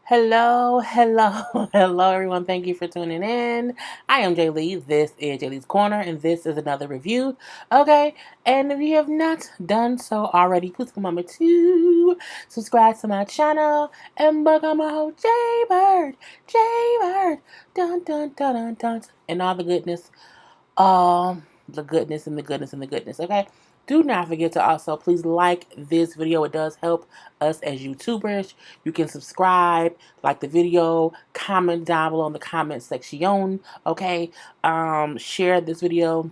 Hello, hello, hello, everyone. Thank you for tuning in. I am Lee. This is JLeesCorner, and this is another review. Okay, and if you have not done so already, please come on to subscribe to my channel and become a whole JayBird, JayBird, dun dun dun dun dun, and all the goodness. The goodness and the goodness and the goodness. Okay. Do not forget to also please like this video. It does help us as YouTubers. You can subscribe, like the video, comment down below in the comment section. Okay. Share this video.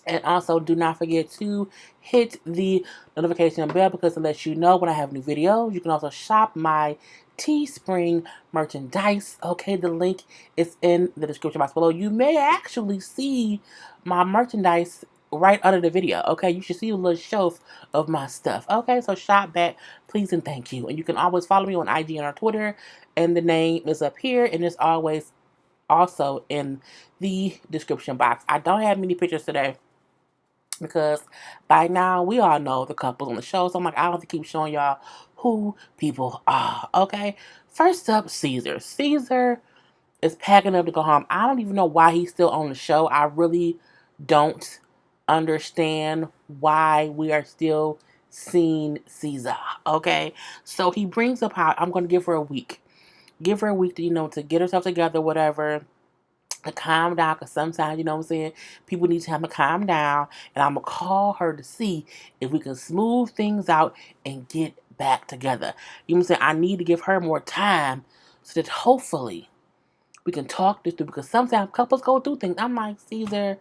And also, do not forget to hit the notification bell because it lets you know when I have new videos. You can also shop my Teespring merchandise. Okay, the link is in the description box below. You may actually see my merchandise right under the video. Okay, you should see a little shelf of my stuff. Okay, so shop that, please and thank you. And you can always follow me on IG and on Twitter. And the name is up here, and it's always also in the description box. I don't have many pictures today because by now we all know the couples on the show. So I'm like, I don't have to keep showing y'all who people are. Okay. First up, Caesar. Caesar is packing up to go home. I don't even know why he's still on the show. I really don't understand why we are still seeing Caesar. Okay. So he brings up how I'm going to give her a week. Give her a week to, to get herself together, whatever, to calm down, because sometimes, you know what I'm saying, people need time to calm down, and I'm going to call her to see if we can smooth things out and get back together. You know what I'm saying? I need to give her more time so that hopefully we can talk this through, because sometimes couples go through things. I'm like, Caesar,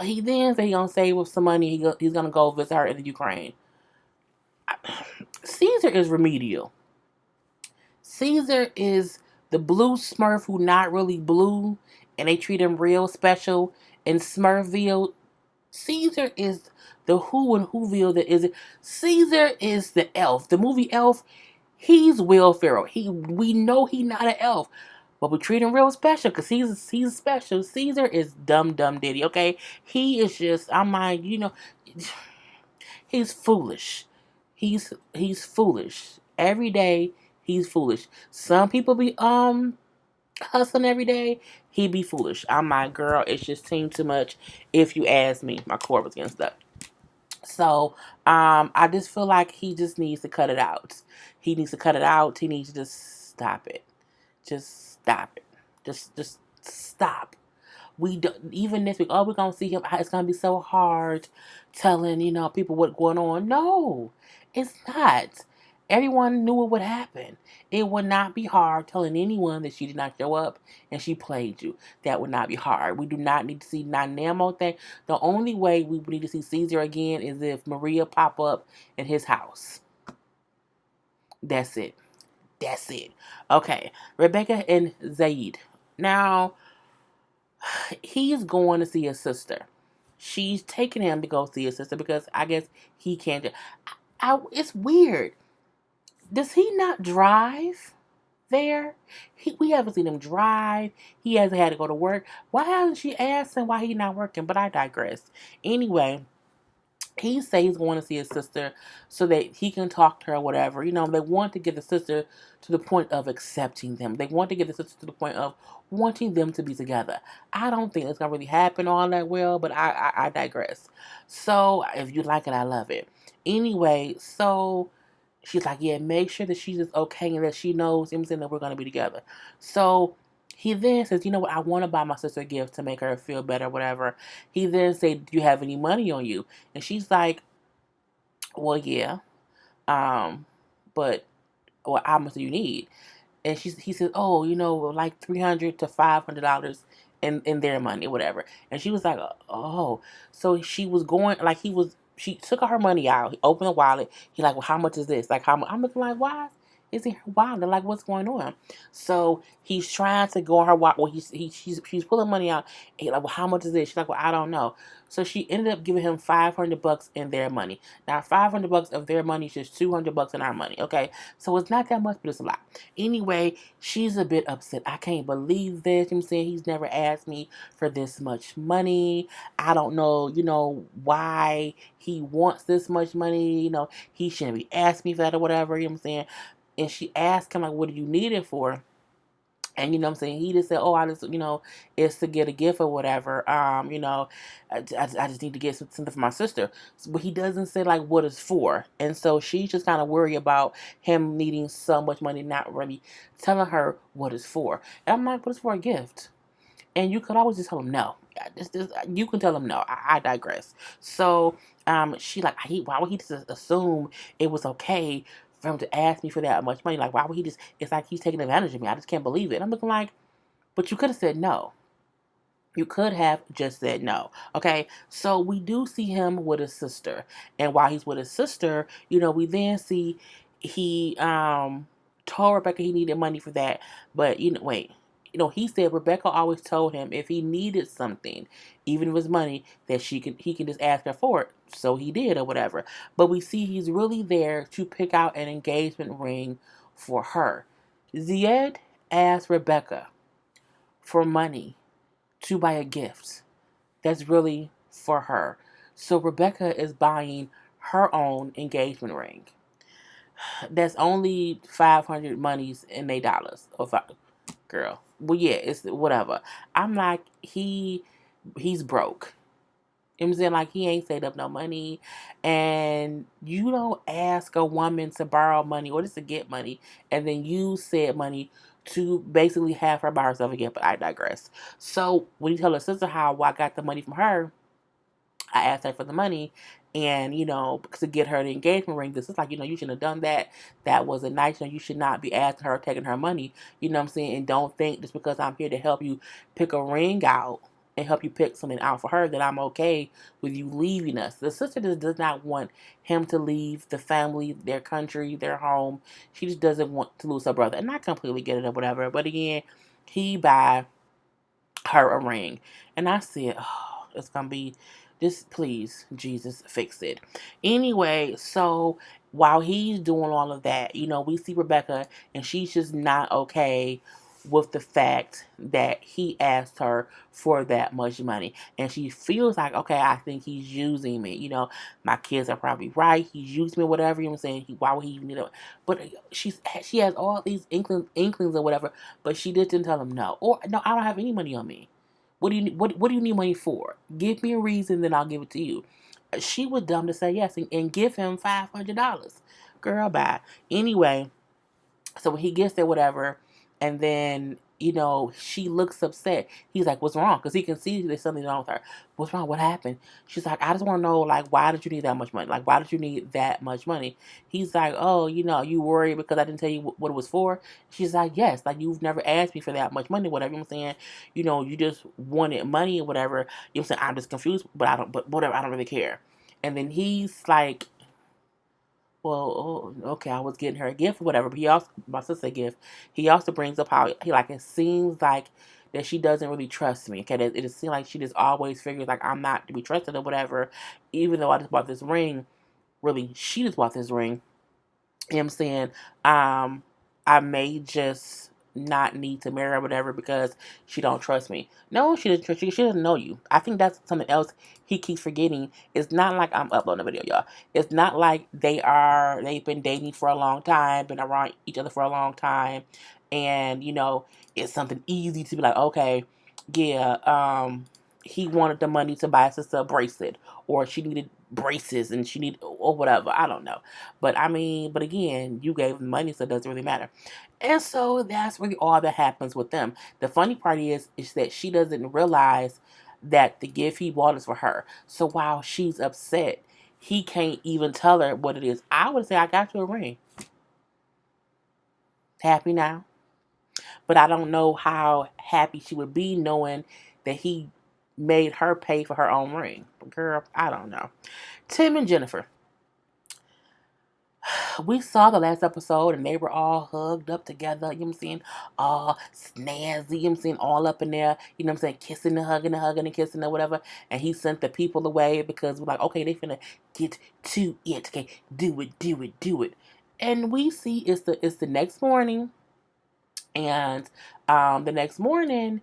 he then say he's going to save up some money, he's going to go visit her in the Ukraine. Caesar is remedial. Caesar is the blue Smurf who not really blue, and they treat him real special. In Smurfville, Caesar is the who and Whoville that is it. Caesar is the elf. The movie Elf, he's Will Ferrell. We know he not an elf, but we treat him real special because he's special. Caesar is dumb diddy. Okay, he is just, I'm like, he's foolish. He's foolish every day. He's foolish. Some people be hustling every day. He be foolish. I'm like, girl, it's just seemed too much. If you ask me, my cord was getting stuck. So I just feel like he just needs to cut it out. He needs to cut it out. He needs to just stop it. Just stop it. Just stop. We don't, even this week, oh, we're gonna see him. It's gonna be so hard telling, people what's going on. No, it's not. Everyone knew it would happen. It would not be hard telling anyone that she did not show up and she played you. That would not be hard. We do not need to see Namo thing. The only way we need to see Caesar again is if Maria pop up in his house. That's it. That's it. Okay, Rebecca and Zied. Now, he's going to see his sister. She's taking him to go see his sister because I guess he can't. It's weird. Does he not drive there? We haven't seen him drive. He hasn't had to go to work. Why hasn't she asked him why he's not working? But I digress. Anyway, he says he's going to see his sister so that he can talk to her or whatever. They want to get the sister to the point of accepting them. They want to get the sister to the point of wanting them to be together. I don't think it's going to really happen all that well, but I digress. So, if you like it, I love it. Anyway, so she's like, yeah, make sure that she's just okay and that she knows, that we're going to be together. So, he then says, you know what, I want to buy my sister a gift to make her feel better, whatever. He then said, do you have any money on you? And she's like, well, yeah. But how much do you need? And he says, oh, like $300 to $500 in their money, whatever. And she was like, oh. So she was going, like she took her money out. He opened the wallet. He like, well, how much is this? Like, how much? I'm looking like, why is he her wallet? Like, what's going on? So he's trying to go on her wallet. Well, she's pulling money out. He's like, well, how much is this? She's like, well, I don't know. So she ended up giving him $500 in their money. Now, $500 of their money is just $200 in our money. Okay, so it's not that much, but it's a lot. Anyway, she's a bit upset. I can't believe this. I'm saying he's never asked me for this much money. I don't know, why he wants this much money. He shouldn't be asking me for that or whatever. You know what I'm saying? And she asked him, like, what do you need it for? And you know what I'm saying? He just said, oh, I just, it's to get a gift or whatever. I just need to get something for my sister. But he doesn't say, like, what it's for. And so she's just kind of worried about him needing so much money, not really telling her what it's for. And I'm like, but it's for a gift. And you could always just tell him no. You can tell him no. I digress. So she like, why would he just assume it was okay for him to ask me for that much money? Like, why would he just? It's like he's taking advantage of me. I just can't believe it. And I'm looking like, but you could have said no. You could have just said no. Okay. So we do see him with his sister. And while he's with his sister, we then see he told Rebecca he needed money for that. But wait. He said Rebecca always told him if he needed something, even if it was money, that he can just ask her for it. So he did or whatever. But we see he's really there to pick out an engagement ring for her. Zied asked Rebecca for money to buy a gift that's really for her. So Rebecca is buying her own engagement ring. That's only 500 monies in they dollars. Or girl. Well, yeah, it's whatever. I'm like, he's broke. You know what I'm saying? Like, he ain't saved up no money. And you don't ask a woman to borrow money or just to get money and then use said money to basically have her buy herself a gift. But I digress. So when you tell her sister how I got the money from her, I asked her for the money and, to get her the engagement ring. This is like, you shouldn't have done that. That wasn't nice. You should not be asking her, taking her money. You know what I'm saying? And don't think just because I'm here to help you pick a ring out and help you pick something out for her that I'm okay with you leaving us. The sister just does not want him to leave the family, their country, their home. She just doesn't want to lose her brother. And I completely get it or whatever. But again, he buy her a ring. And I said, oh, it's going to be, just please, Jesus, fix it. Anyway, so while he's doing all of that, we see Rebecca and she's just not okay with the fact that he asked her for that much money. And she feels like, okay, I think he's using me. My kids are probably right. He's using me, whatever. You know what I'm saying? Why would he even need it? But she has all these inklings or whatever, but she didn't tell him no. Or, no, I don't have any money on me. What do you need money for? Give me a reason, then I'll give it to you. She was dumb to say yes and give him $500. Girl, bye. Anyway, so when he gets there, whatever, and then, she looks upset. He's like, what's wrong? Because he can see there's something wrong with her. What's wrong? What happened? She's like, I just want to know, like, why did you need that much money? Like, why did you need that much money? He's like, oh, you worried because I didn't tell you what it was for? She's like, yes, like, you've never asked me for that much money, whatever. You know what I'm saying? You just wanted money or whatever. You know what I'm saying? I'm just confused, but whatever, I don't really care. And then he's like, well, oh, okay, I was getting her a gift or whatever. But he also, my sister a gift. He also brings up how he like it seems like that she doesn't really trust me. Okay, it just seems like she just always figures like I'm not to be trusted or whatever. Even though I just bought this ring, really, she just bought this ring. You know what I'm saying? I may just not need to marry her or whatever because she don't trust me. No, she doesn't trust you. She doesn't know you. I think that's something else he keeps forgetting. It's not like I'm uploading a video, y'all. It's not like they've been dating for a long time, been around each other for a long time, and it's something easy to be like, okay, yeah, he wanted the money to buy his sister a bracelet, or she needed braces and she needed or whatever. I don't know. But I mean, but again, you gave them money, so it doesn't really matter. And so that's really all that happens with them. The funny part is that she doesn't realize that the gift he bought is for her. So while she's upset, he can't even tell her what it is. I would say, I got you a ring. Happy now? But I don't know how happy she would be knowing that he made her pay for her own ring. Girl, I don't know. Tim and Jennifer. We saw the last episode and they were all hugged up together, you know what I'm saying? All snazzy, you know what I'm saying? All up in there, you know what I'm saying? Kissing and hugging and kissing or whatever. And he sent the people away because we're like, okay, they finna get to it. Okay, do it. And we see it's the next morning. And the next morning,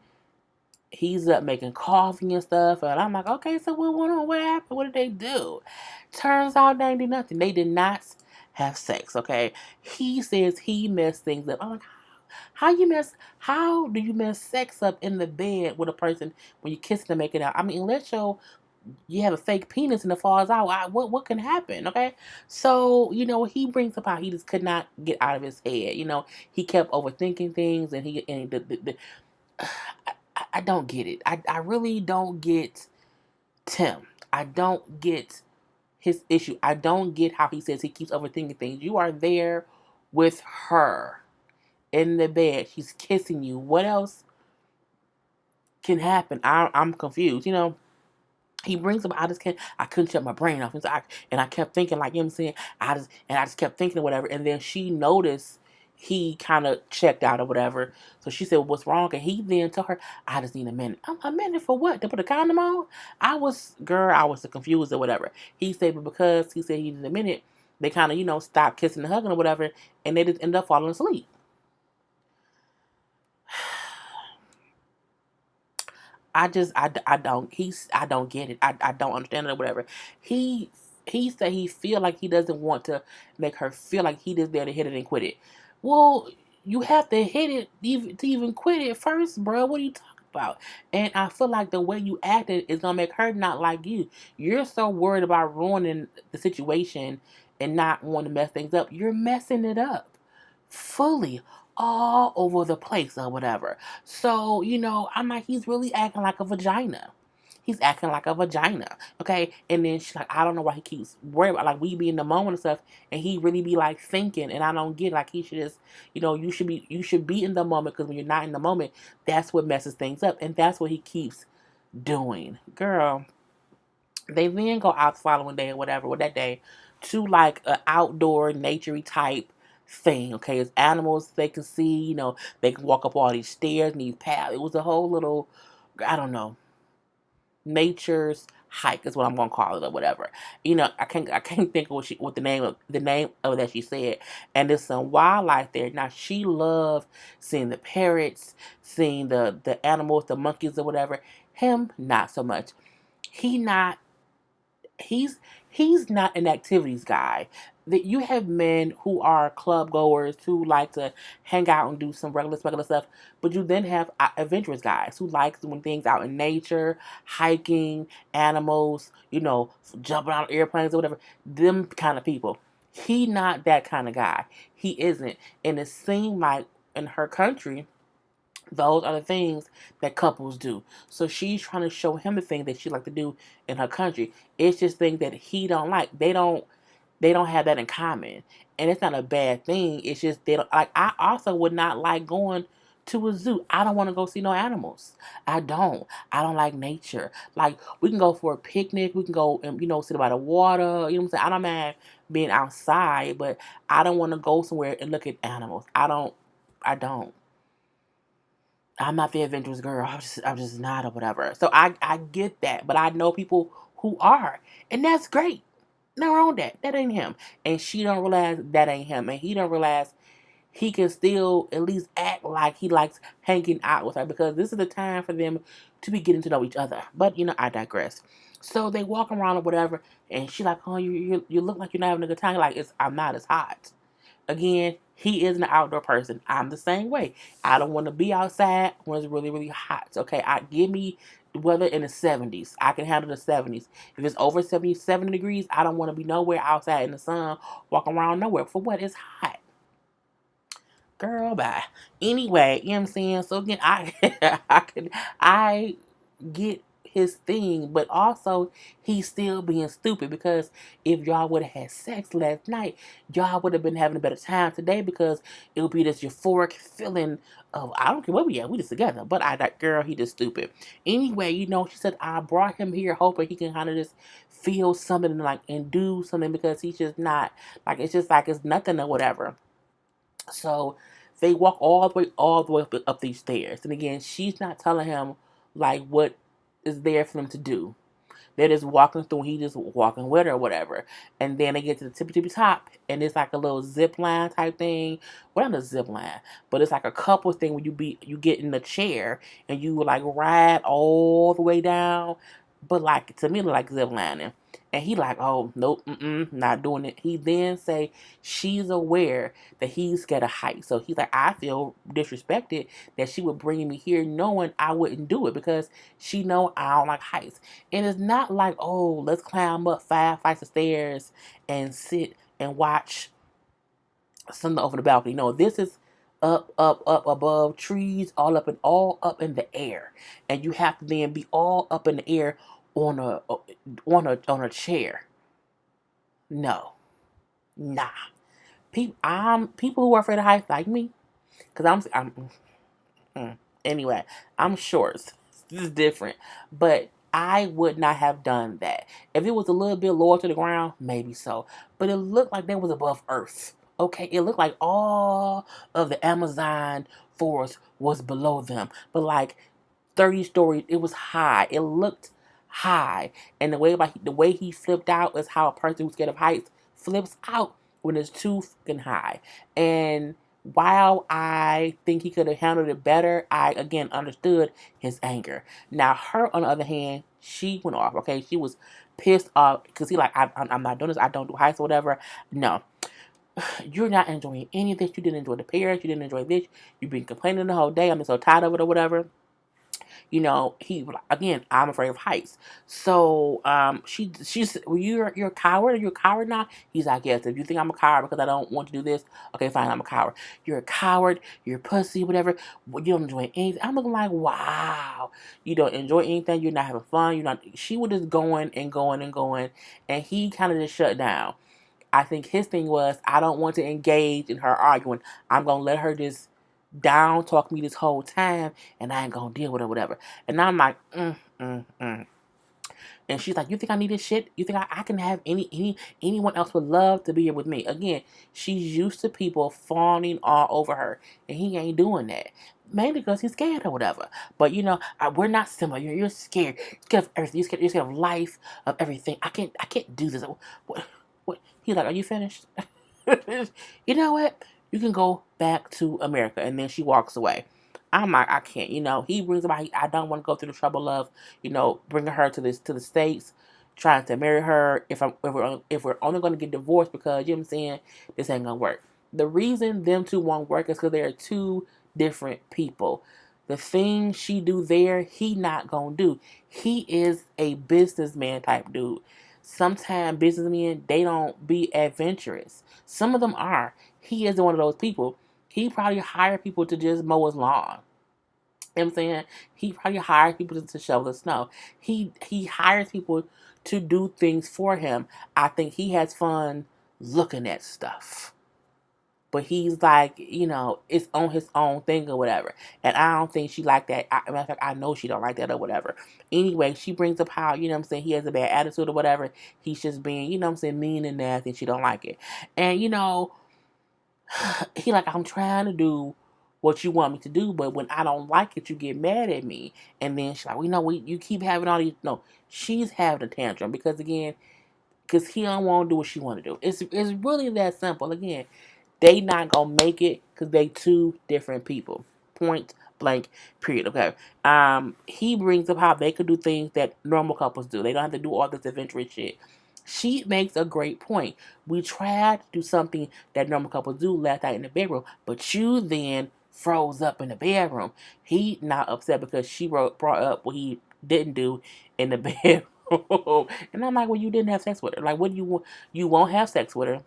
he's up making coffee and stuff. And I'm like, okay, so what happened? What did they do? Turns out they did nothing. They did not have sex, okay? He says he messed things up. I'm like, how do you mess sex up in the bed with a person when you kiss them, make it out? I mean, unless you have a fake penis and it falls out, what can happen, okay? So, he brings up how he just could not get out of his head. He kept overthinking things, and I don't get it. I really don't get Tim. I don't get his issue. I don't get how he says he keeps overthinking things. You are there with her in the bed. She's kissing you. What else can happen? I'm confused. He brings up, I couldn't shut my brain off. And I kept thinking, like, what I'm saying? I just kept thinking or whatever. And then she noticed he kind of checked out or whatever. So she said, what's wrong? And he then told her, I just need a minute. A minute for what? To put a condom on? I was confused or whatever. He said, but because he said he needed a minute, they kind of, stopped kissing and hugging or whatever. And they just ended up falling asleep. I don't get it. I don't understand it or whatever. He said he feel like he doesn't want to make her feel like he just there to hit it and quit it. Well, you have to hit it to even quit it first, bro. What are you talking about? And I feel like the way you acted is gonna make her not like you. You're so worried about ruining the situation and not wanting to mess things up. You're messing it up fully all over the place or whatever. So, I'm like, he's really acting like a vagina. He's acting like a vagina. Okay. And then she's like, I don't know why he keeps worrying about, like, we be in the moment and stuff, and he really be like thinking, and I don't get, like, he should just, you should be in the moment, because when you're not in the moment, that's what messes things up. And that's what he keeps doing. Girl, they then go out the following day or whatever, or that day, to like an outdoor, naturey type thing. Okay, it's animals they can see. They can walk up all these stairs and these paths. It was a whole little, I don't know, nature's hike is what I'm gonna call it or whatever. I can't think of what the name of that she said. And there's some wildlife there. Now she loved seeing the parrots, seeing the animals, the monkeys or whatever. Him, not so much. He not he's he's not an activities guy. That you have men who are club goers who like to hang out and do some regular stuff, but you then have adventurous guys who like doing things out in nature, hiking, animals, jumping out of airplanes or whatever. Them kind of people. He not that kind of guy. He isn't, and it seemed like in her country those are the things that couples do. So she's trying to show him the thing that she like to do in her country. It's just things that he don't like. They don't have that in common. And it's not a bad thing. It's just they don't like. I also would not like going to a zoo. I don't want to go see no animals. I don't like nature. Like, we can go for a picnic, we can go and sit by the water, you know what I'm saying? I don't mind being outside, but I don't want to go somewhere and look at animals. I don't. I'm not the adventurous girl. I'm just not or whatever. So I get that, but I know people who are, and that's great. No wrong with that. That ain't him, and she don't realize that ain't him, and he don't realize he can still at least act like he likes hanging out with her, because this is the time for them to be getting to know each other. But I digress. So they walk around or whatever, and she like, oh, you look like you're not having a good time. Like, I'm not as hot. Again, he is an outdoor person. I'm the same way. I don't want to be outside when it's really, really hot. Okay, give me weather in the 70s. I can handle the 70s. If it's over 77 degrees, I don't want to be nowhere outside in the sun, walking around nowhere. For what? It's hot. Girl, bye. Anyway, you know what I'm saying? So again, I get his thing, but also he's still being stupid, because if y'all would have had sex last night, y'all would have been having a better time today, because it would be this euphoric feeling of, I don't care what we are, we just together. But that girl, he just stupid. Anyway, she said, I brought him here hoping he can kind of just feel something, like, and do something, because he's just not, like, it's just like it's nothing or whatever. So they walk all the way up these stairs. And again, she's not telling him like what is there for them to do. They're just walking through, he just walking with her or whatever. And then they get to the tippy top, and it's like a little zip line type thing. Well, not a zip line, but it's like a couple thing where you get in the chair and you like ride all the way down. But like, to me, like zip lining. And he like, oh, nope, not doing it. He then say she's aware that he's scared of heights. So he's like, I feel disrespected that she would bring me here knowing I wouldn't do it because she know I don't like heights. And it's not like, oh, let's climb up 5 flights of stairs and sit and watch something over the balcony. No, this is up above trees, all up in the air, and you have to then be all up in the air on a chair. No, nah. People who are afraid of heights like me, because anyway, I'm short. This is different, but I would not have done that. If it was a little bit lower to the ground, maybe so. But it looked like that was above earth. Okay, it looked like all of the Amazon forest was below them, but like 30 stories. It was high. It looked high. And the way he flipped out is how a person who's scared of heights flips out when it's too fucking high. And while I think he could have handled it better, I again understood his anger. Now her on the other hand, she went off. Okay, she was pissed off because he like I'm not doing this. I don't do heights or whatever. No, you're not enjoying any of this. You didn't enjoy the Paris. You didn't enjoy this. You've been complaining the whole day. I'm just so tired of it or whatever. He again, I'm afraid of heights. So she's well, you're a coward. Are you a coward now? He's like, yes. If you think I'm a coward because I don't want to do this, okay, fine, I'm a coward. You're a coward. You're a pussy, whatever. You don't enjoy anything. I'm looking like, wow, you don't enjoy anything. You're not having fun. You're not. She was just going and going and going, and he kind of just shut down. I think his thing was, I don't want to engage in her arguing. I'm gonna let her just down talk me this whole time, and I ain't gonna deal with her, whatever. And I'm like, And she's like, you think I need this shit? You think I can have anyone else would love to be here with me? Again, she's used to people fawning all over her, and he ain't doing that. Mainly because he's scared or whatever. But we're not similar. You're scared. You're scared of everything. You're scared of life, of everything. I can't do this. What? He's like, are you finished? You know what? You can go back to America. And then she walks away. I'm like, I can't. He brings about. I don't want to go through the trouble of, bringing her to the States, trying to marry her. If we're only going to get divorced because you know what I'm saying, this ain't gonna work. The reason them two won't work is because they are two different people. The thing she do there, he not gonna do. He is a businessman type dude. Sometimes businessmen, they don't be adventurous. Some of them are. He isn't one of those people. He probably hired people to just mow his lawn. You know what I'm saying? He probably hired people to shovel the snow. He hires people to do things for him. I think he has fun looking at stuff. But he's like, it's on his own thing or whatever. And I don't think she like that. Matter of fact, I know she don't like that or whatever. Anyway, she brings up how, you know what I'm saying, he has a bad attitude or whatever. He's just being, you know what I'm saying, mean and nasty, and she don't like it. And, he like, I'm trying to do what you want me to do, but when I don't like it, you get mad at me. And then she's like, you keep having all these. No, she's having a tantrum because, again, because he don't want to do what she want to do. It's really that simple. Again, they not gonna make it because they two different people. Point blank. Period. Okay. He brings up how they could do things that normal couples do. They don't have to do all this adventurous shit. She makes a great point. We tried to do something that normal couples do last night in the bedroom, but you then froze up in the bedroom. He not upset because she brought up what he didn't do in the bedroom. And I'm like, well, you didn't have sex with her. Like, what do you want? You won't have sex with her.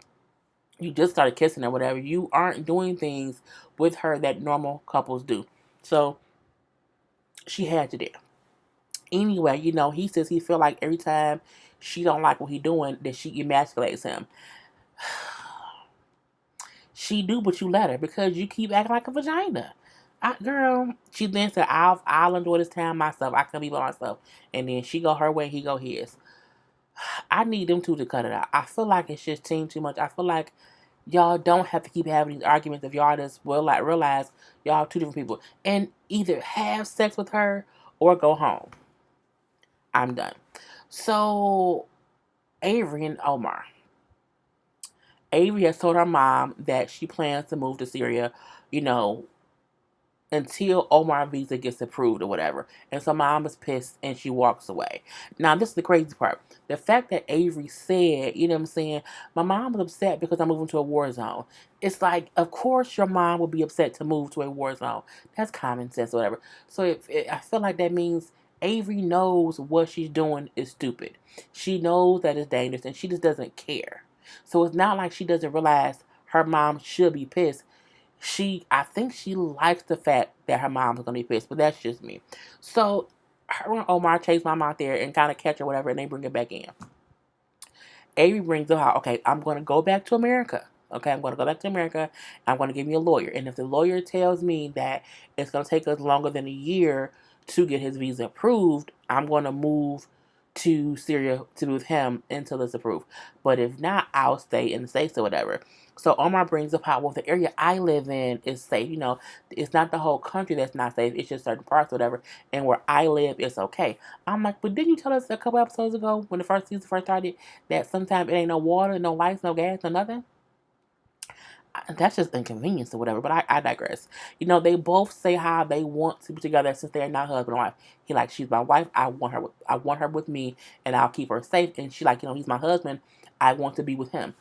You just started kissing or whatever. You aren't doing things with her that normal couples do. So she had to do. Anyway, he says he feel like every time she don't like what he doing, that she emasculates him. She do, but you let her because you keep acting like a vagina. Girl, she then said, I'll enjoy this time myself. I can be by myself. And then she go her way, he go his. I need them two to cut it out. I feel like it's just team too much. I feel like y'all don't have to keep having these arguments if y'all just realize y'all two different people. And either have sex with her or go home. I'm done. So, Avery and Omar. Avery has told her mom that she plans to move to Syria, you know, until Omar's visa gets approved or whatever. And so mom is pissed and she walks away. Now, this is the crazy part. The fact that Avery said, you know what I'm saying, my mom was upset because I'm moving to a war zone. It's like, of course your mom would be upset to move to a war zone. That's common sense or whatever. So I feel like that means Avery knows what she's doing is stupid. She knows that it's dangerous and she just doesn't care. So it's not like she doesn't realize her mom should be pissed. I think she likes the fact that her mom's gonna be pissed, but that's just me. So her and Omar chase mom out there and kind of catch her, whatever, and they bring her back in. Avery brings up how, okay, I'm going to go back to America. Okay, I'm going to go back to America. I'm going to give me a lawyer. And if the lawyer tells me that it's going to take us longer than a year to get his visa approved, I'm going to move to Syria to be with him until it's approved. But if not, I'll stay in the States or whatever. So Omar brings up how, well, the area I live in is safe. You know, it's not the whole country that's not safe. It's just certain parts or whatever. And where I live, it's okay. I'm like, but didn't you tell us a couple episodes ago when the first season first started that sometimes it ain't no water, no lights, no gas, no nothing? That's just inconvenience or whatever, but I digress. You know, they both say how they want to be together since they're not husband and wife. He like, she's my wife, I want her with me, and I'll keep her safe. And she like, you know, he's my husband, I want to be with him.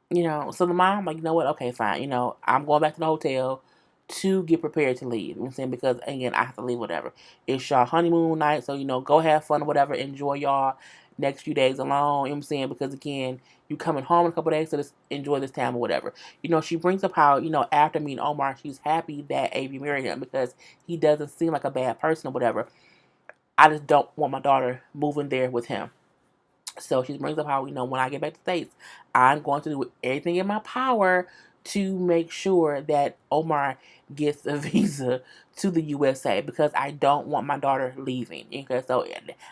You know, so the mom, like, you know what, okay, fine. You know, I'm going back to the hotel to get prepared to leave. You know what I'm saying? Because, again, I have to leave, whatever. It's y'all honeymoon night, so, you know, go have fun or whatever. Enjoy y'all next few days alone. You know what I'm saying? Because, again, you coming home in a couple days, so just enjoy this time or whatever. You know, she brings up how, you know, after meeting Omar, she's happy that Avery married him because he doesn't seem like a bad person or whatever. I just don't want my daughter moving there with him. So she brings up how, you know, when I get back to the States, I'm going to do everything in my power to make sure that Omar gets a visa to the USA because I don't want my daughter leaving. Okay, so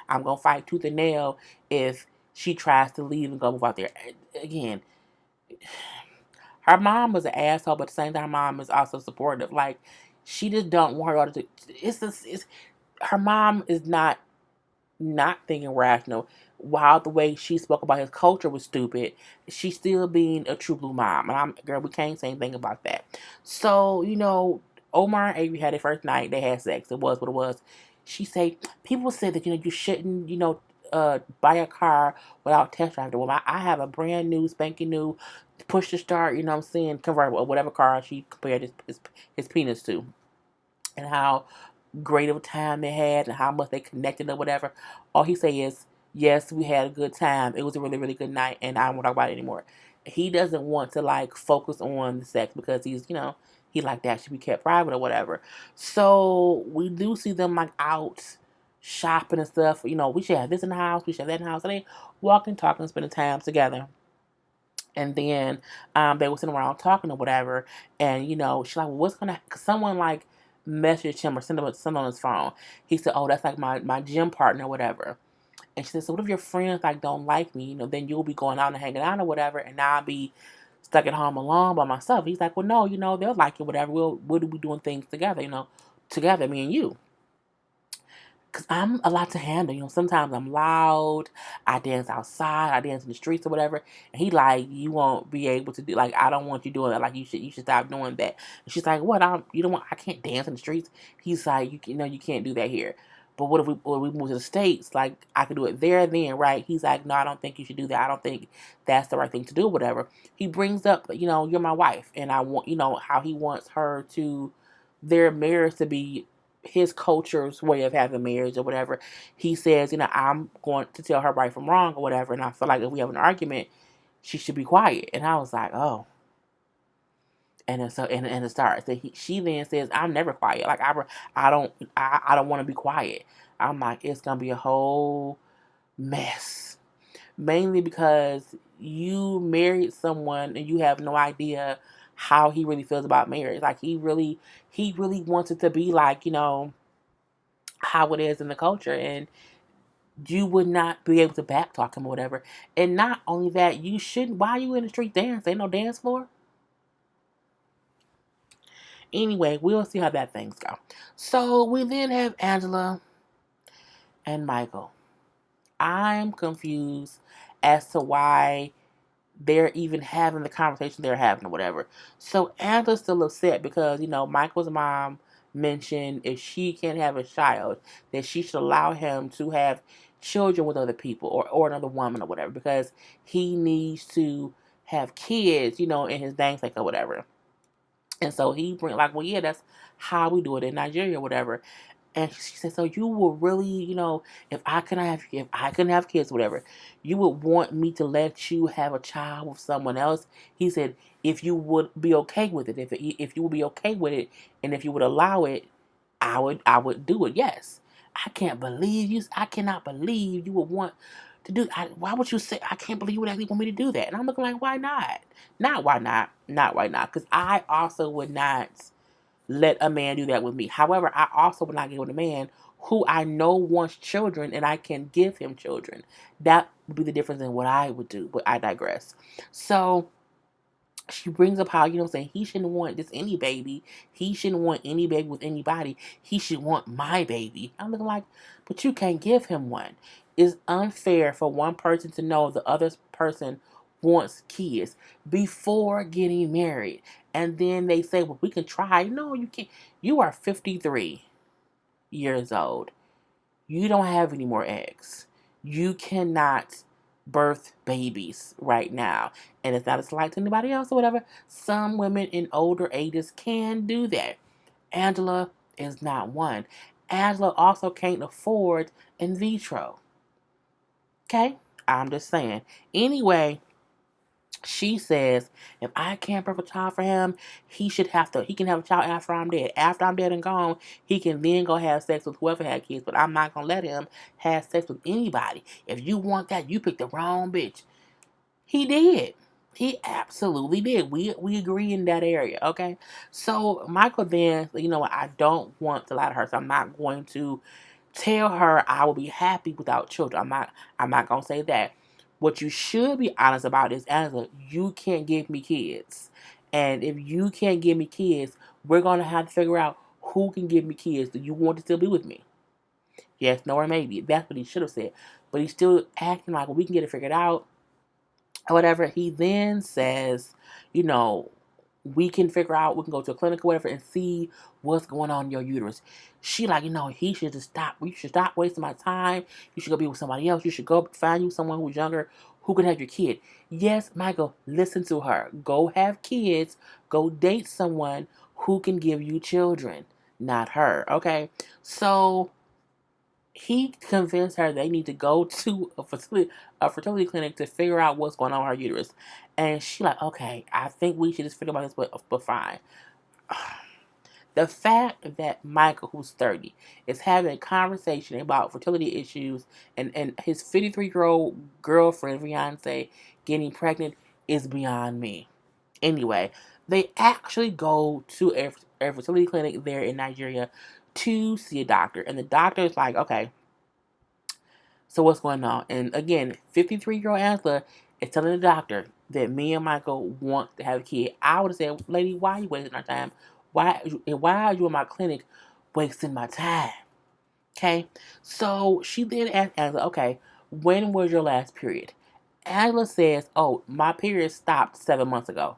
I'm going to fight tooth and nail if she tries to leave and go move out there. Again, her mom was an asshole, but at the same time, her mom is also supportive. Like, she just don't want her daughter to. Her mom is not thinking rational. While the way she spoke about his culture was stupid, she's still being a true blue mom. And girl, we can't say anything about that. So, you know, Omar and Avery had their first night. They had sex. It was what it was. She said, people said that, you know, you shouldn't, you know, buy a car without test driving. Well, I have a brand new, spanking new, push to start, you know what I'm saying, convertible, or whatever car she compared his penis to. And how great of a time they had and how much they connected or whatever. All he say is, yes, we had a good time. It was a really, really good night and I don't want to talk about it anymore. He doesn't want to like focus on the sex because he's, you know, he like that should be kept private or whatever. So we do see them like out shopping and stuff. You know, we should have this in the house, we should have that in the house. And they walking, talking, spending time together. And then they were sitting around talking or whatever. And, you know, she's like, well, what's going to, cause someone like messaged him or sent him something on his phone. He said, oh, that's like my gym partner or whatever. And she said, so what if your friends like don't like me? You know, then you'll be going out and hanging out or whatever. And I'll be stuck at home alone by myself. He's like, well, no, you know, they'll like you, whatever. We'll be doing things together, you know, together, me and you. Cause I'm a lot to handle, you know. Sometimes I'm loud. I dance outside. I dance in the streets or whatever. And he like, you won't be able to do like. I don't want you doing that. Like you should stop doing that. And she's like, what? You don't want? I can't dance in the streets. He's like, you know, you can't do that here. But what if we move to the States? Like I could do it there then, right? He's like, no, I don't think you should do that. I don't think that's the right thing to do. Whatever. He brings up, you know, you're my wife, and I want, you know, how he wants her to their marriage to be his culture's way of having marriage or whatever. He says, you know, I'm going to tell her right from wrong or whatever. And I feel like if we have an argument, she should be quiet. And I was like, oh. And then so and it starts. She then says, I'm never quiet. Like I don't want to be quiet. I'm like, it's gonna be a whole mess. Mainly because you married someone and you have no idea how he really feels about marriage. Like he really wants it to be like, you know, how it is in the culture, and you would not be able to backtalk him or whatever. And not only that, you shouldn't. Why are you in the street dance? Ain't no dance floor. Anyway, we'll see how that things go. So we then have Angela and Michael. I'm confused as to why they're even having the conversation they're having or whatever. So Angela's still upset because, Michael's mom mentioned if she can't have a child, that she should allow him to have children with other people or another woman or whatever, because he needs to have kids, in his namesake or whatever. And so he bring like, well, yeah, that's how we do it in Nigeria or whatever. And she said, so you would really, if I couldn't have kids, whatever, you would want me to let you have a child with someone else? He said, if you would be okay with it, if you would be okay with it, and if you would allow it, I would do it. Yes. I can't believe you. I cannot believe you would want to do. Why would you say? I can't believe you would actually want me to do that. And I'm looking like, why not? Not why not? Not why not? Because I also would not let a man do that with me. However, I also would not get with a man who I know wants children and I can give him children. That would be the difference in what I would do, but I digress. So she brings up how, saying he shouldn't want just any baby. He shouldn't want any baby with anybody. He should want my baby. I'm looking like, but you can't give him one. It's unfair for one person to know the other person wants kids before getting married. And then they say, well, we can try. No, you can't. You are 53 years old. You don't have any more eggs. You cannot birth babies right now. And it's not a slight to anybody else or whatever. Some women in older ages can do that. Angela is not one. Angela also can't afford in vitro. Okay? I'm just saying. Anyway, she says, if I can't birth a child for him, he can have a child after I'm dead. After I'm dead and gone, he can then go have sex with whoever had kids, but I'm not going to let him have sex with anybody. If you want that, you picked the wrong bitch. He did. He absolutely did. We agree in that area, okay? So Michael then, I don't want to lie to her, so I'm not going to tell her I will be happy without children. I'm not gonna say that. What you should be honest about is, Angela, you can't give me kids. And if you can't give me kids, we're gonna have to figure out who can give me kids. Do you want to still be with me? Yes, no, or maybe. That's what he should have said. But he's still acting like, well, we can get it figured out or whatever. He then says, you know, we can go to a clinic or whatever and see what's going on in your uterus. She like, he should just stop. You should stop wasting my time. You should go be with somebody else. You should go find you someone who's younger who can have your kid. Yes, Michael, listen to her. Go have kids. Go date someone who can give you children, not her. Okay? So he convinced her they need to go to a fertility clinic to figure out what's going on with her uterus. And she like, okay, I think we should just figure about this, but fine. The fact that Michael, who's 30, is having a conversation about fertility issues and his 53-year-old girlfriend, fiance, getting pregnant is beyond me. Anyway, they actually go to a fertility clinic there in Nigeria to see a doctor. And the doctor is like, okay, so what's going on? And again, 53-year-old Angela is telling the doctor that me and Michael want to have a kid. I would have said, lady, why are you wasting our time? Why are you in my clinic wasting my time? Okay? So she then asked Angela, okay, when was your last period? Angela says, oh, my period stopped 7 months ago.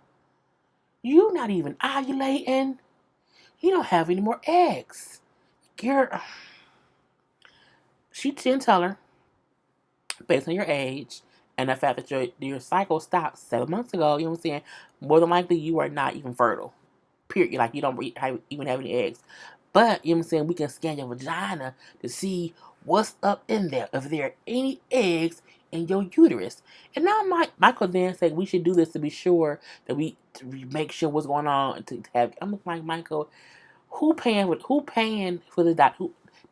You not even ovulating. You don't have any more eggs. Girl, she didn't tell her, based on your age and the fact that your cycle stopped 7 months ago, you know what I'm saying? More than likely, you are not even fertile. Period. Like, you don't even have any eggs. But, you know what I'm saying, we can scan your vagina to see what's up in there, if there are any eggs in your uterus. And now Michael then said we should do this to be sure that to make sure what's going on to have. I'm looking like, Michael, who paying for the doc?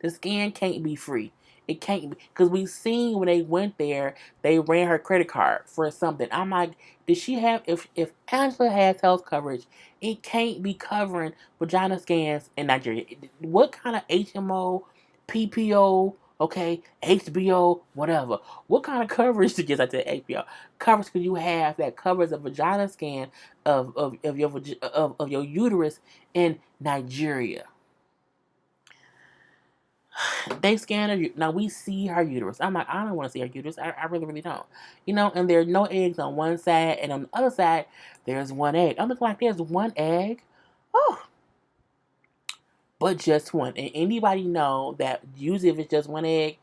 The scan can't be free. It can't be, because we seen when they went there, they ran her credit card for something. I'm like, did she have? If Angela has health coverage, it can't be covering vagina scans in Nigeria. What kind of HMO, PPO, okay, HBO, whatever? What kind of coverage to get like the HBO coverage could you have that covers a vagina scan of your uterus in Nigeria? They scan her. Now we see her uterus. I'm like, I don't want to see her uterus. I really, really don't. And there are no eggs on one side, and on the other side, there's one egg. I'm looking like there's one egg. Oh, but just one. And anybody know that usually if it's just one egg,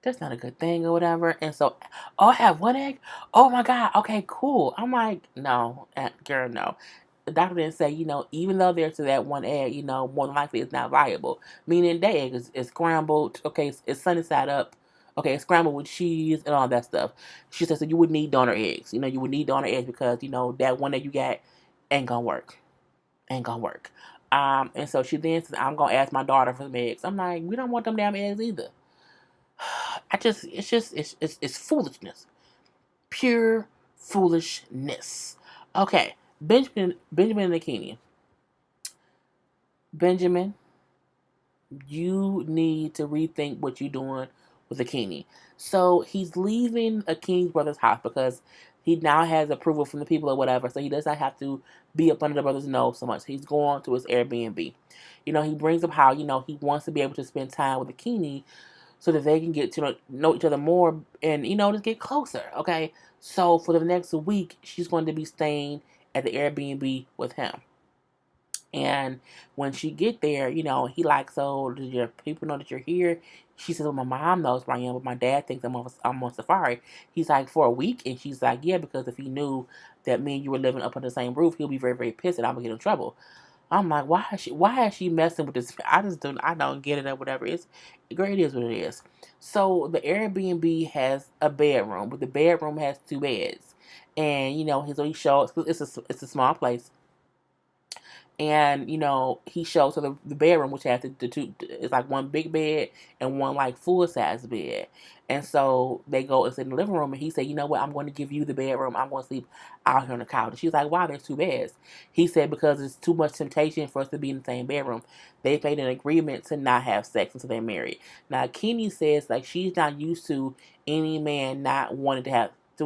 that's not a good thing or whatever. And so, oh, I have one egg? Oh my God. Okay, cool. I'm like, no, girl, no. The doctor didn't say, even though there's that one egg, more than likely it's not viable. Meaning that egg is scrambled. Okay, it's sunny side up. Okay, it's scrambled with cheese and all that stuff. She said, so you would need donor eggs. You would need donor eggs because, that one that you got ain't gonna work. Ain't gonna work. And so she then says, I'm gonna ask my daughter for some eggs. I'm like, we don't want them damn eggs either. It's foolishness, pure foolishness. Okay, Benjamin and Akinyi. Benjamin, you need to rethink what you're doing with Akinyi. So he's leaving Akinyi's brother's house because he now has approval from the people or whatever, so he does not have to be up under the brother's nose so much. He's going to his Airbnb. He brings up how, he wants to be able to spend time with Akinyi so that they can get to know each other more and, just get closer, okay? So for the next week, she's going to be staying at the Airbnb with him. And when she get there, he like, so did your people know that you're here? She says, well, my mom knows where I am, but my dad thinks I'm on safari. He's like, for a week? And she's like, yeah, because if he knew that me and you were living up under the same roof, he'll be very, very pissed and I'm going to get in trouble. I'm like, why is she messing with this? I don't get it or whatever. Girl, it is what it is. So the Airbnb has a bedroom, but the bedroom has two beds. And, he shows, it's a small place. And he shows her the bedroom, which has the two. It's like one big bed and one like full size bed. And so they go and sit in the living room, and he said, "You know what? I'm going to give you the bedroom. I'm going to sleep out here on the couch." And she's like, "Why? There's two beds." He said, "Because it's too much temptation for us to be in the same bedroom. They've made an agreement to not have sex until they're married." Now, Kenny says like she's not used to any man not wanting to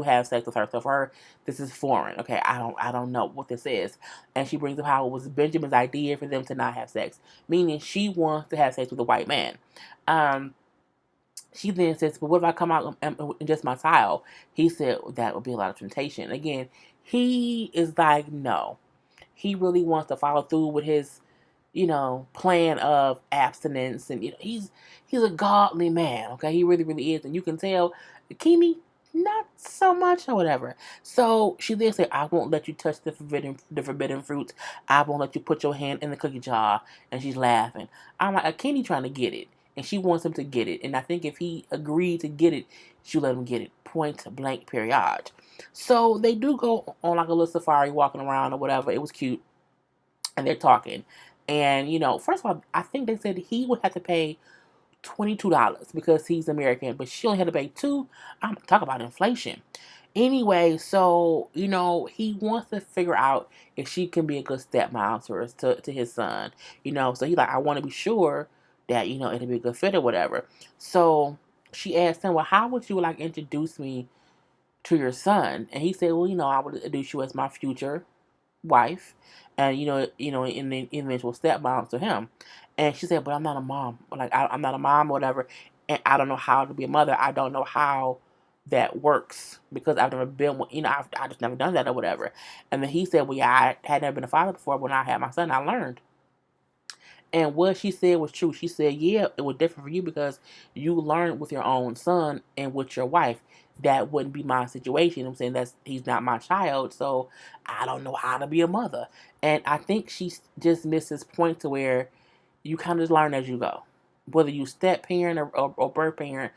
have sex with her. So for her, this is foreign. Okay, I don't know what this is. And she brings up how it was Benjamin's idea for them to not have sex, meaning she wants to have sex with a white man. She then says, "But what if I come out and just my child?" He said that would be a lot of temptation. Again, he is like, no, he really wants to follow through with his, plan of abstinence, and he's a godly man. Okay, he really, really is, and you can tell, Kimi, not so much or whatever. So she then said, "I won't let you touch the forbidden fruits. I won't let you put your hand in the cookie jar." And she's laughing. I'm like, Akinyi trying to get it, and she wants him to get it. And I think if he agreed to get it, she'll let him get it. Point blank. Period. So they do go on like a little safari, walking around or whatever. It was cute, and they're talking. And first of all, I think they said he would have to pay $22 because he's American, but she only had to pay two. I'm talking about inflation. Anyway, so he wants to figure out if she can be a good stepmom to his son. So he's like, I want to be sure that it'll be a good fit or whatever. So she asked him, well, how would you like introduce me to your son? And he said, well, I would introduce you as my future wife, and in the eventual stepmom to him. And she said, but I'm not a mom. Like I'm not a mom or whatever, and I don't know how to be a mother. I don't know how that works because I've never been, I just never done that or whatever. And then he said, well, yeah, I had never been a father before. When I had my son, I learned. And what she said was true. She said, yeah, it was different for you because you learned with your own son and with your wife. That wouldn't be my situation. I'm saying he's not my child, so I don't know how to be a mother. And I think she just misses point to where you kind of learn as you go. Whether you step parent or birth parent,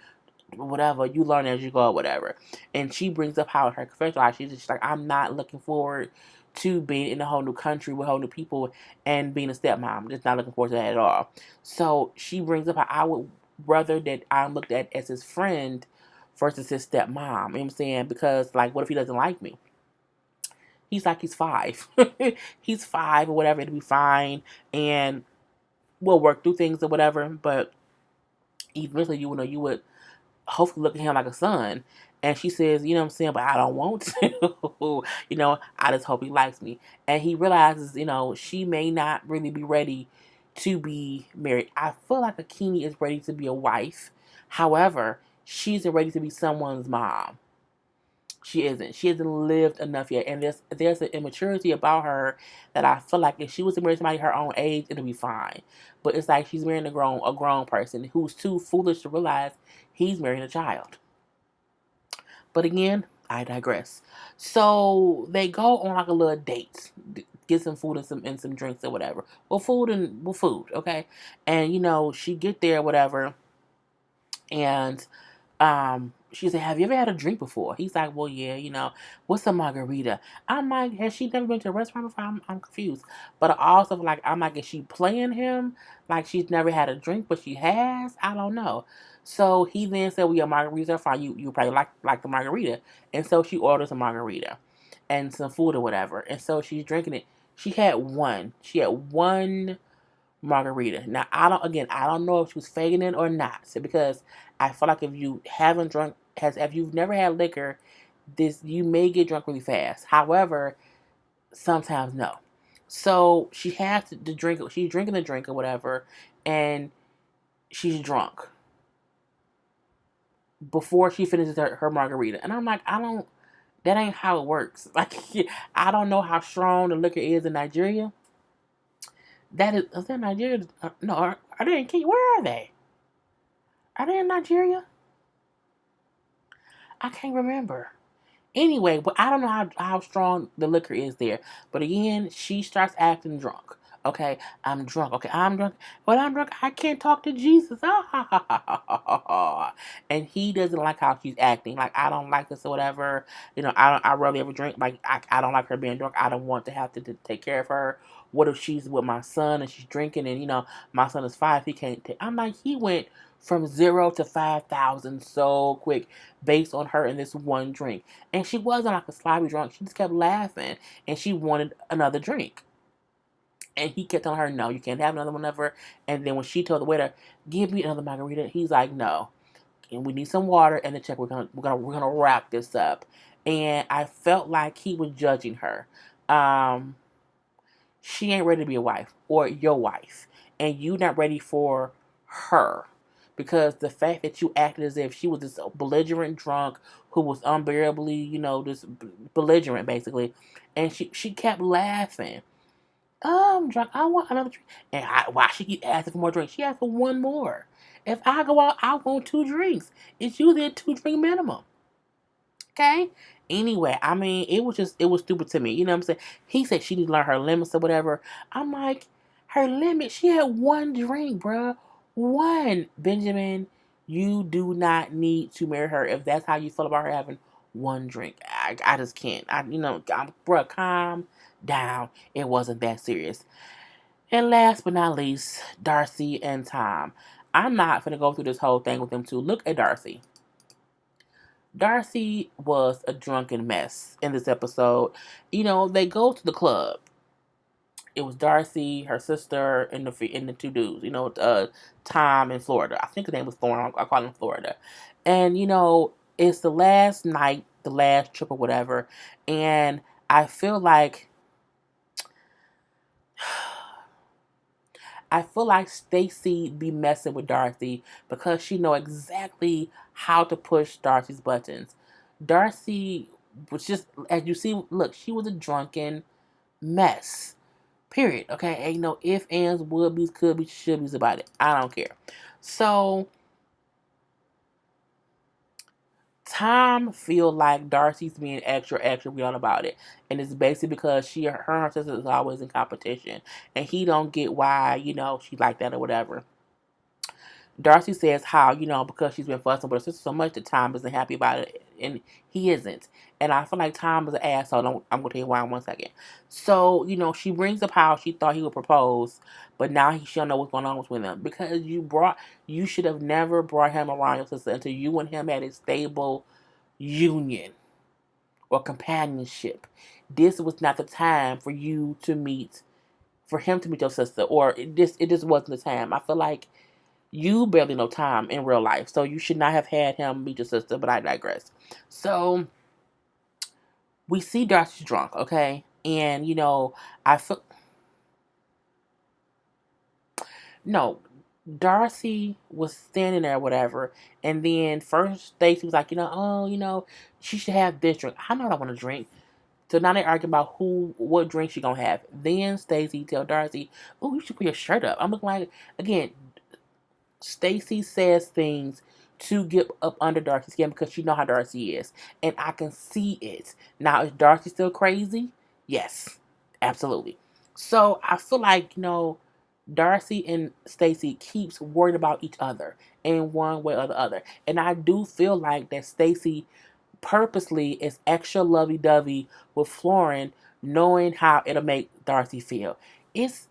whatever, you learn as you go, whatever. And she brings up how her confessional life, she's just like, I'm not looking forward to being in a whole new country with whole new people and being a stepmom. I'm just not looking forward to that at all. So she brings up how I would rather that I'm looked at as his friend versus his stepmom. You know what I'm saying? Because, like, what if he doesn't like me? He's like, he's 5. He's 5 or whatever, it'll be fine. And we'll work through things or whatever. But eventually, you would hopefully look at him like a son. And she says, you know what I'm saying, but I don't want to. I just hope he likes me. And he realizes, she may not really be ready, to be married. I feel like Akinyi is ready to be a wife. However, she's ready to be someone's mom. She isn't. She hasn't lived enough yet, and there's an immaturity about her that I feel like if she was to marry somebody her own age, it'll be fine. But it's like she's marrying a grown person who's too foolish to realize he's marrying a child. But again, I digress. So they go on like a little date, get some food and some drinks or whatever. Food, okay. And she get there, whatever, and she said, "Have you ever had a drink before?" He's like, "Well, yeah, what's a margarita?" I'm like, "Has she never been to a restaurant before?" I'm confused. But I also like, I'm like, is she playing him? Like she's never had a drink, but she has? I don't know. So he then said, "Well, your margaritas are fine. You probably like the margarita." And so she orders a margarita and some food or whatever. And so she's drinking it. She had one. She had one margarita. Now I don't know if she was faking it or not. So because I feel like if you've never had liquor, you may get drunk really fast. However, sometimes no. So she has to drink. She's drinking the drink or whatever, and she's drunk before she finishes her margarita. And I'm like, I don't. That ain't how it works. Like I don't know how strong the liquor is in Nigeria. Is that Nigeria? No, are they in Kenya? Where are they? Are they in Nigeria? I can't remember. Anyway, but I don't know how strong the liquor is there. But again, she starts acting drunk. Okay, I'm drunk. Okay, I'm drunk. But I'm drunk. I can't talk to Jesus. Ah, ha, ha, ha, ha, ha, ha. And he doesn't like how she's acting. Like, I don't like this or whatever. I rarely ever drink. Like, I don't like her being drunk. I don't want to have to take care of her. What if she's with my son and she's drinking and, my son is 5. He can't take. I'm like, he went from 0 to 5,000 so quick based on her and this one drink. And she wasn't like a sloppy drunk. She just kept laughing and she wanted another drink. And he kept telling her, no, you can't have another one ever. And then when she told the waiter, give me another margarita, he's like, no. And we need some water and the check. We're gonna wrap this up. And I felt like he was judging her. She ain't ready to be a wife or your wife. And you not ready for her. Because the fact that you acted as if she was this belligerent drunk who was unbearably, just belligerent basically. And she kept laughing. I'm drunk. I want another drink. And why she keep asking for more drinks? She asked for one more. If I go out, I want 2 drinks. It's usually a 2-drink minimum. Okay? Anyway, I mean, it was stupid to me. You know what I'm saying? He said she need to learn her limits or whatever. I'm like, her limit, she had one drink, bruh. One. Benjamin, you do not need to marry her if that's how you feel about her having one drink. I just can't. Bruh, calm down. It wasn't that serious. And last but not least, Darcy and Tom. I'm not gonna go through this whole thing with them two. Look at Darcy. Darcy was a drunken mess in this episode. They go to the club. It was Darcy, her sister, and the 2 dudes. Tom in Florida. I think his name was Thorne. I call him Florida. And it's the last night, the last trip or whatever. And I feel like Stacy be messing with Darcy because she know exactly how to push Darcy's buttons. Darcy was just, as you see, look, she was a drunken mess. Period. Okay, ain't no ifs, ands, would be's, could be, should be's about it. I don't care. So Tom feel like Darcy's being extra real about it, and it's basically because her and her sister is always in competition, and he don't get why she like that or whatever. Darcy says how, because she's been fussing with her sister so much that Tom isn't happy about it, and he isn't. And I feel like Tom is an asshole. I'm going to tell you why in 1 second. So, she brings up how she thought he would propose, but now she don't know what's going on with him. Because you should have never brought him around your sister until you and him had a stable union or companionship. This was not the time for him to meet your sister, or it just wasn't the time. I feel like you barely know Tom in real life, so you should not have had him meet your sister, but I digress. So, we see Darcy's drunk, okay? And, I feel... No, Darcy was standing there, or whatever, and then first Stacey was like, oh, she should have this drink. I know what I want to drink. So now they argue about what drink she gonna have. Then Stacey tell Darcy, "Oh, you should put your shirt up." I'm looking like, again, Stacey says things to get up under Darcy's skin because she know how Darcy is, and I can see it. Now, is Darcy still crazy? Yes, absolutely. So I feel like Darcy and Stacey keeps worried about each other in one way or the other, and I do feel like that Stacey purposely is extra lovey-dovey with Florin, knowing how it'll make Darcy feel. It's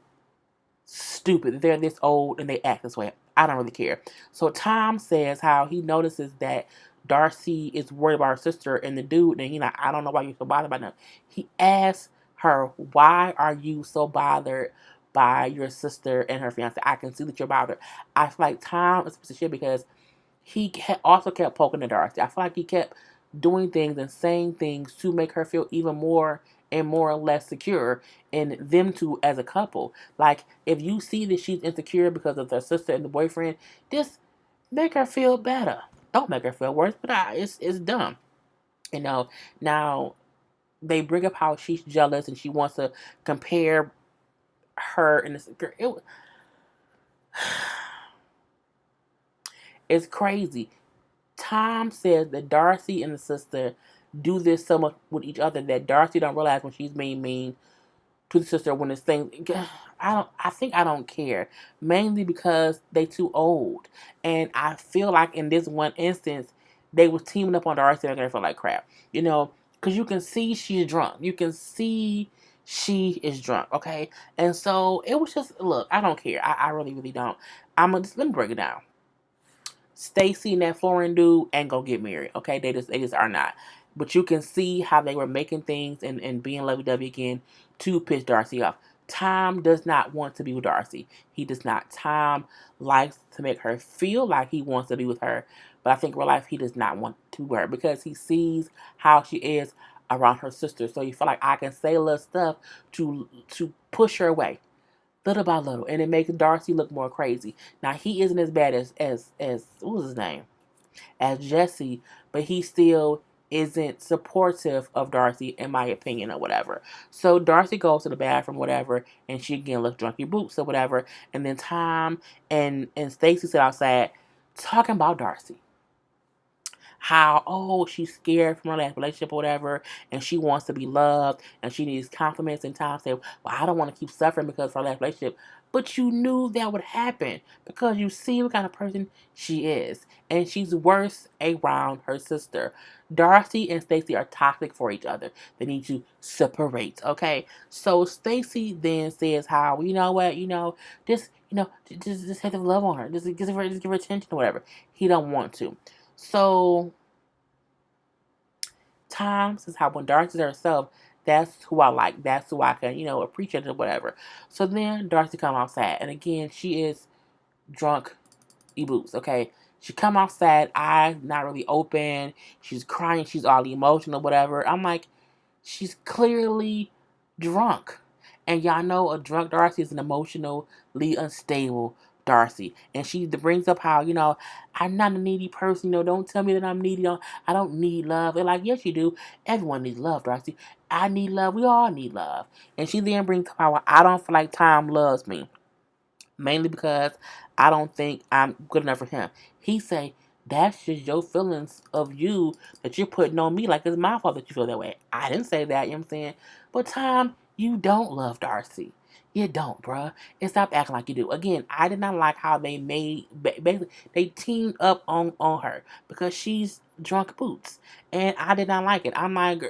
stupid that they're this old and they act this way. I don't really care. So Tom says how he notices that Darcy is worried about her sister and the dude, and he's like, I don't know why you're so bothered by them. He asks her, why are you so bothered by your sister and her fiance? I can see that you're bothered. I feel like Tom is a piece of shit because he also kept poking at Darcy. I feel like he kept doing things and saying things to make her feel even more and more or less secure in them two as a couple. Like, if you see that she's insecure because of their sister and the boyfriend, just make her feel better. Don't make her feel worse, but it's dumb. Now they bring up how she's jealous and she wants to compare her and this girl. It's crazy. Tom says that Darcy and the sister do this so much with each other that Darcy don't realize when she's being mean to the sister when it's thing. I think I don't care. Mainly because they too old. And I feel like in this one instance, they was teaming up on Darcy and they're gonna feel like crap. Because you can see she's drunk. You can see she is drunk, okay? And so it was just, look, I don't care. I really, really don't. Let me break it down. Stacey and that foreign dude ain't gonna get married. Okay, they just are not. But you can see how they were making things and being lovey-dovey again to piss Darcy off. Tom does not want to be with Darcy. He does not. Tom likes to make her feel like he wants to be with her, but I think in real life he does not want to be her because he sees how she is around her sister. So you feel like I can say little stuff to push her away little by little, and it makes Darcy look more crazy. Now he isn't as bad as what was his name, as Jesse, but he still isn't supportive of Darcy in my opinion or whatever. So Darcy goes to the bathroom, whatever, and she again looks drunky boots or whatever, and then Tom and Stacey sit outside talking about Darcy. How, she's scared from her last relationship or whatever, and she wants to be loved, and she needs compliments, and Tom said, well, I don't want to keep suffering because of her last relationship. But you knew that would happen because you see what kind of person she is, and she's worse around her sister. Darcy and Stacey are toxic for each other. They need to separate, okay? So Stacey then says how, you know what, just have to love on her. Just give her attention or whatever. He don't want to. So Tom says how when Darcy's herself, that's who I like. That's who I can, appreciate or whatever. So then Darcy come outside. And again, she is drunk boots, okay? She come outside, eyes not really open. She's crying. She's all emotional, whatever. I'm like, she's clearly drunk. And y'all know a drunk Darcy is an emotionally unstable Darcy. And she brings up how, I'm not a needy person. Don't tell me that I'm needy. I don't need love. And like, yes, you do. Everyone needs love, Darcy. I need love. We all need love. And she then brings up how I don't feel like Tom loves me. Mainly because I don't think I'm good enough for him. He say, that's just your feelings of you that you're putting on me like it's my fault that you feel that way. I didn't say that, you know what I'm saying? But Tom, you don't love Darcy. You don't, bruh. And stop acting like you do. Again, I did not like how they basically, they teamed up on her because she's drunk boots. And I did not like it. I'm like,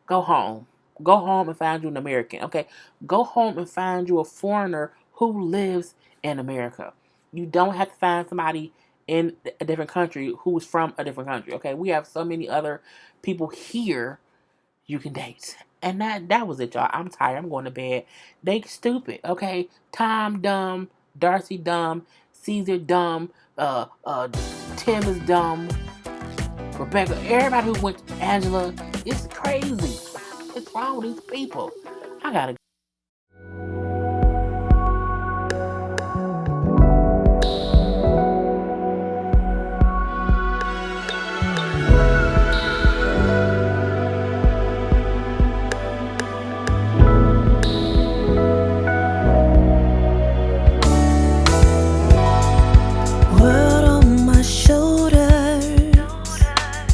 go home. Go home and find you an American, okay? Go home and find you a foreigner who lives in America. You don't have to find somebody in a different country who's from a different country, okay? We have so many other people here you can date. And that was it, y'all. I'm tired. I'm going to bed. They stupid, okay? Tom dumb, Darcy dumb, Caesar dumb, Tim is dumb, Rebecca, everybody who went, Angela, it's crazy. What's wrong with these people? I gotta